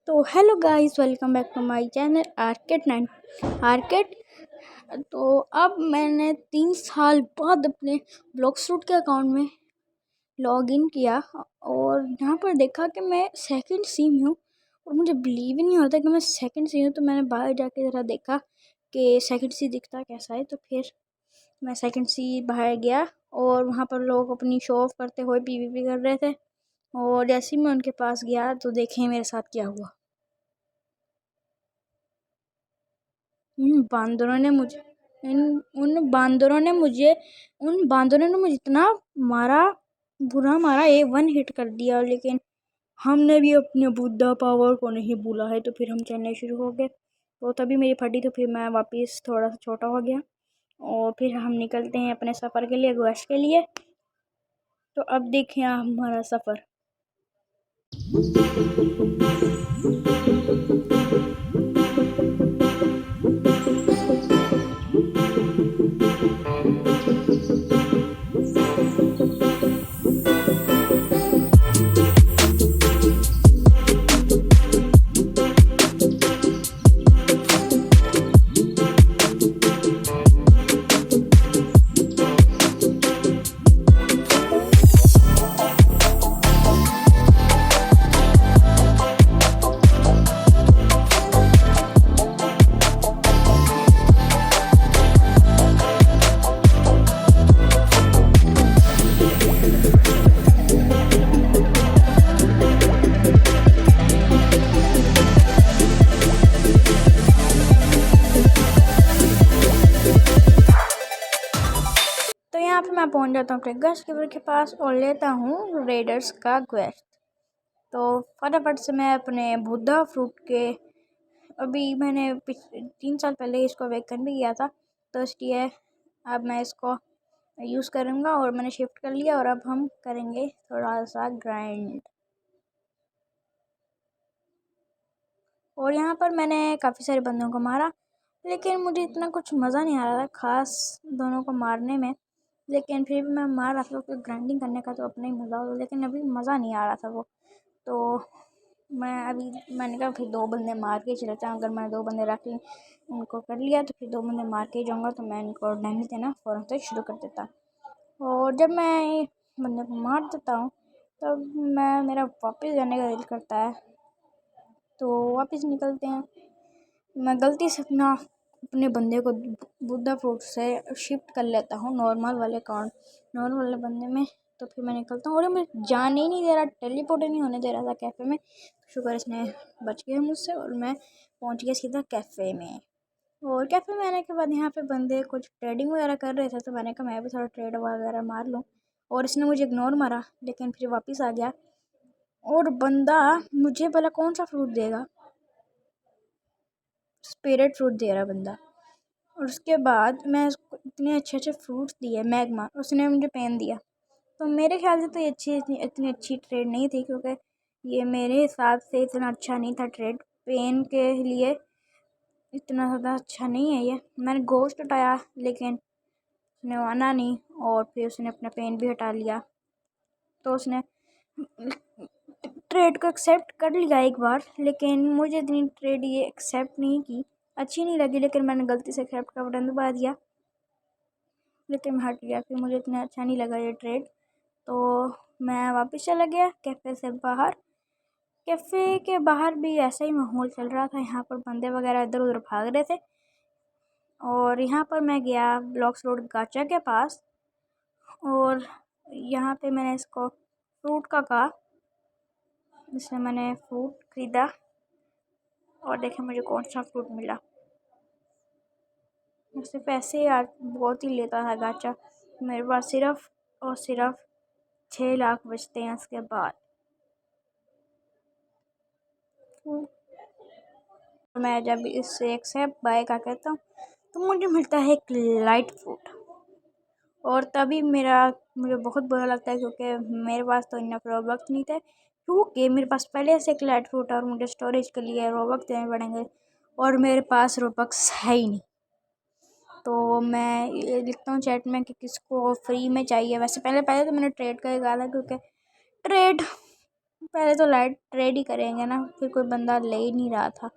तो hello guys, welcome back to my channel आर्केट 9 आर्केट। तो अब मैंने 3 साल बाद अपने ब्लॉक्सरूट के अकाउंट में लॉगिन किया और यहाँ पर देखा कि मैं सेकंड सी में हूँ और मुझे बिलीव ही नहीं होता कि मैं सेकंड सी हूँ। तो मैंने बाहर जाके ज़रा देखा कि सेकंड सी दिखता कैसा है। तो फिर मैं सेकंड सी बाहर गया और वहाँ पर लोग अपनी शो ऑफ करते हुए पीवीपी कर रहे थे। और जैसे ही मैं उनके पास गया तो देखें मेरे साथ क्या हुआ। उन बांदरों ने मुझे उन बांदरों ने मुझे इतना मारा, बुरा मारा, वन हिट कर दिया। लेकिन हमने भी अपने बुद्धा पावर को नहीं भूला है। तो फिर हम चलने शुरू हो गए। तो तभी मेरी फटी, तो फिर मैं वापस थोड़ा सा छोटा हो गया और फिर हम निकलते हैं अपने सफ़र के लिए, गोश के लिए। तो अब देखें हमारा सफ़र। तो यहाँ पे मैं पहुँच जाता हूँ अपने गश कीपर के पास और लेता हूँ रेडर्स का क्वेस्ट। तो फटाफट से मैं अपने बुद्धा फ्रूट के, अभी मैंने 3 साल पहले इसको अवेकन भी किया था, तो इसलिए अब मैं इसको यूज़ करूँगा और मैंने शिफ्ट कर लिया। और अब हम करेंगे थोड़ा सा ग्राइंड। और यहाँ पर मैंने काफ़ी सारे बंदों को मारा, लेकिन मुझे इतना कुछ मज़ा नहीं आ रहा था ख़ास दोनों को मारने में। लेकिन फिर भी मैं मार रहा था क्योंकि ग्राइंडिंग करने का तो अपना ही मज़ा होता, लेकिन अभी मज़ा नहीं आ रहा था वो। तो मैंने कहा फिर 2 बंदे मार के चलता हूँ। अगर मैं 2 बंदे रख ली, उनको कर लिया, तो फिर 2 बंदे मार के ही जाऊँगा। तो मैं इनको डैमेज देना फ़ौरन से शुरू कर देता। और जब मैं बंदे को मार देता हूँ तब मेरा वापस जाने का दिल करता है। तो वापस निकलते हैं। मैं गलती से अपने बंदे को बुद्धा फ्रूट से शिफ्ट कर लेता हूँ नॉर्मल वाले बंदे में। तो फिर मैं निकलता हूँ और मुझे जाने ही नहीं दे रहा, टेलीपोर्ट नहीं होने दे रहा था कैफ़े में। शुक्र इसने बच गया मुझसे और मैं पहुँच गया सीधा कैफ़े में। और कैफ़े में आने के बाद यहाँ पे बंदे कुछ ट्रेडिंग वगैरह कर रहे थे, तो मैंने कहा मैं भी थोड़ा ट्रेड वगैरह मार लूँ। और इसने मुझे इग्नोर मारा, लेकिन फिर वापस आ गया। और बंदा मुझे बोला कौन सा फ्रूट देगा, स्पिरिट फ्रूट दे रहा बंदा। और उसके बाद मैं उसको इतने अच्छे फ्रूट्स दिए, मैग्मा, उसने मुझे पेन दिया। तो मेरे ख्याल से तो ये इतनी अच्छी ट्रेड नहीं थी, क्योंकि ये मेरे हिसाब से इतना अच्छा नहीं था ट्रेड। पेन के लिए इतना ज़्यादा अच्छा नहीं है ये। मैंने गोश्त हटाया लेकिन उसने माना नहीं और फिर उसने अपना पेन भी हटा लिया। तो उसने ट्रेड को एक्सेप्ट कर लिया एक बार, लेकिन मुझे इतनी ट्रेड ये एक्सेप्ट नहीं की, अच्छी नहीं लगी। लेकिन मैंने गलती से एक्सेप्ट का बटन दबा दिया, लेकिन हट गया। फिर मुझे इतना अच्छा नहीं लगा ये ट्रेड, तो मैं वापस चला गया कैफ़े से बाहर। कैफ़े के बाहर भी ऐसा ही माहौल चल रहा था, यहाँ पर बंदे वगैरह इधर उधर भाग रहे थे। और यहाँ पर मैं गया ब्लॉक्स रोड गाचा के पास और यहाँ पे मैंने इसको फ्रूट का कहा, जिससे मैंने फ्रूट ख़रीदा। और देखें मुझे कौन सा फ्रूट मिला। सिर्फ ऐसे यार बहुत ही लेता था गाचा। मेरे पास सिर्फ और सिर्फ 6 लाख बचते हैं उसके बाद। मैं जब इससे एक्सेप्ट बाय का कहता हूँ तो मुझे मिलता है एक लाइट फ्रूट। और तभी मुझे बहुत बुरा लगता है, क्योंकि मेरे पास तो इतना रोबक्स नहीं थे, क्योंकि मेरे पास पहले से एक लाइट फ्रूट और मुझे स्टोरेज के लिए रोबक्स देने पड़ेंगे और मेरे पास रोबक्स है ही नहीं। तो मैं ये लिखता हूँ चैट में कि किसको फ्री में चाहिए। वैसे पहले तो मैंने ट्रेड का ही कहा था, क्योंकि ट्रेड पहले तो लाइट रेडी करेंगे ना, फिर कोई बंदा ले ही नहीं रहा था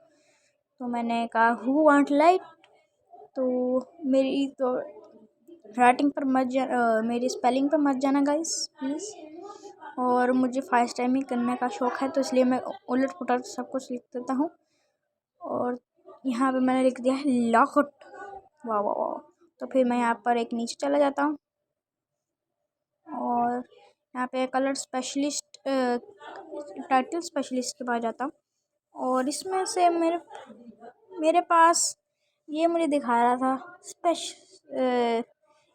तो मैंने कहा हु वांट लाइट। तो मेरी तो राइटिंग पर मत मेरी स्पेलिंग पर मत जाना गाइस प्लीज़। और मुझे फर्स्ट टाइम ही करने का शौक़ है तो इसलिए मैं उलट पुलट सब कुछ लिख देता हूँ। और यहाँ पे मैंने लिख दिया है लॉकट। वाह वाह वाह। तो फिर मैं यहाँ पर एक नीचे चला जाता हूँ और यहाँ पे कलर स्पेशलिस्ट टाइटल स्पेशलिस्ट के पास जाता हूँ। और इसमें से मेरे पास ये मुझे दिखा रहा था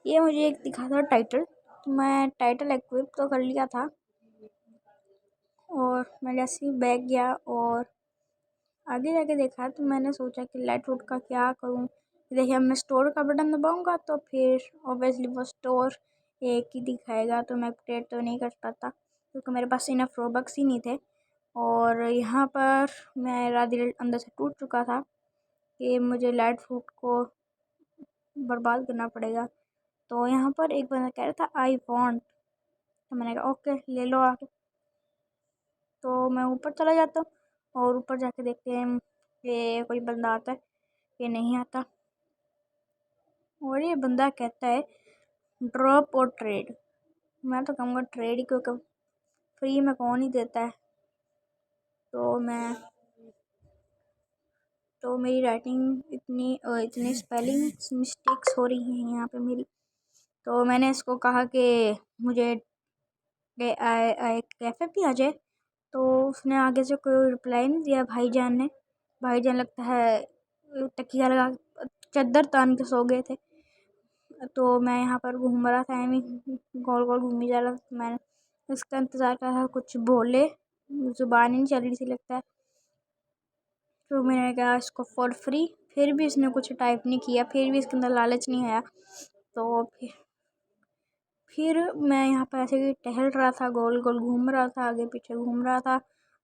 ये मुझे एक दिखा था टाइटल, तो मैं टाइटल इक्विप तो कर लिया था। और मैं जैसे ही बैग गया और आगे जाके देखा तो मैंने सोचा कि लाइट वुड का क्या करूं। देखिए मैं स्टोर का बटन दबाऊंगा तो फिर ऑब्वियसली वो स्टोर एक ही दिखाएगा, तो मैं अपडेट तो नहीं कर पाता क्योंकि मेरे पास इनफ रोबक्स ही नहीं थे। और यहाँ पर मेरा दिल अंदर से टूट चुका था कि मुझे लाइट वुड को बर्बाद करना पड़ेगा। तो यहाँ पर एक बंदा कह रहा था आई वॉन्ट, तो मैंने कहा ओके ले लो आके। तो मैं ऊपर चला जाता हूँ और ऊपर जाके देखते हैं कि कोई बंदा आता है कि नहीं आता। और ये बंदा कहता है ड्रॉप और ट्रेड। मैं तो कहूँगा ट्रेड ही, क्योंकि फ्री में कौन ही देता है। तो मेरी राइटिंग इतनी स्पेलिंग मिस्टेक्स हो रही हैं यहाँ पे मेरी। तो मैंने इसको कहा कि मुझे कैफ़े पे आ जाए, तो उसने आगे से कोई रिप्लाई नहीं दिया। भाईजान लगता है तकिया लगा चद्दर तान के सो गए थे। तो मैं यहाँ पर घूम रहा था, गोल गोल घूमी जा रहा था। मैंने इसका इंतज़ार कर रहा, कुछ बोले, ज़ुबान ही नहीं चल रही थी लगता है। तो मैंने कहा इसको फॉर फ्री, फिर भी इसने कुछ टाइप नहीं किया, फिर भी इसके अंदर लालच नहीं आया। तो फिर मैं यहाँ पर ऐसे ही टहल रहा था, गोल गोल घूम रहा था, आगे पीछे घूम रहा था,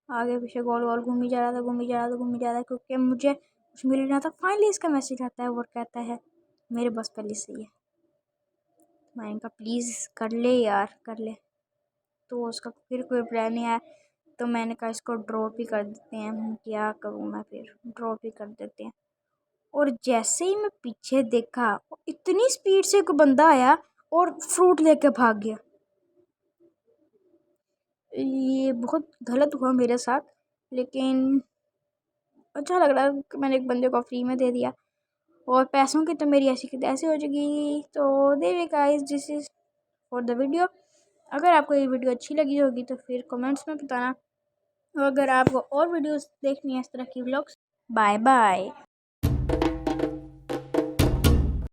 आगे पीछे गोल गोल घूमी जा रहा था क्योंकि मुझे कुछ मिल रहा था। फाइनली इसका मैसेज आता है, वो कहता है मेरे बस पहले से ही है। मैंने कहा प्लीज़ कर ले यार कर ले। तो उसका फिर कोई रिप्लाई नहीं आया, तो मैंने कहा इसको ड्रॉप ही कर देते हैं। क्या करूँ मैं, फिर ड्रॉप ही कर देते हैं। और जैसे ही मैं पीछे देखा, इतनी स्पीड से कोई बंदा आया और फ्रूट लेके भाग गया। ये बहुत गलत हुआ मेरे साथ, लेकिन अच्छा लग रहा है कि मैंने एक बंदे को फ्री में दे दिया। और पैसों की तो मेरी ऐसी की तैसी हो जाएगी। तो there guys, this is for the video. अगर आपको ये वीडियो अच्छी लगी होगी तो फिर कमेंट्स में बताना। और अगर आपको और वीडियोस देखनी है इस तरह की व्लॉग्स, बाय बाय।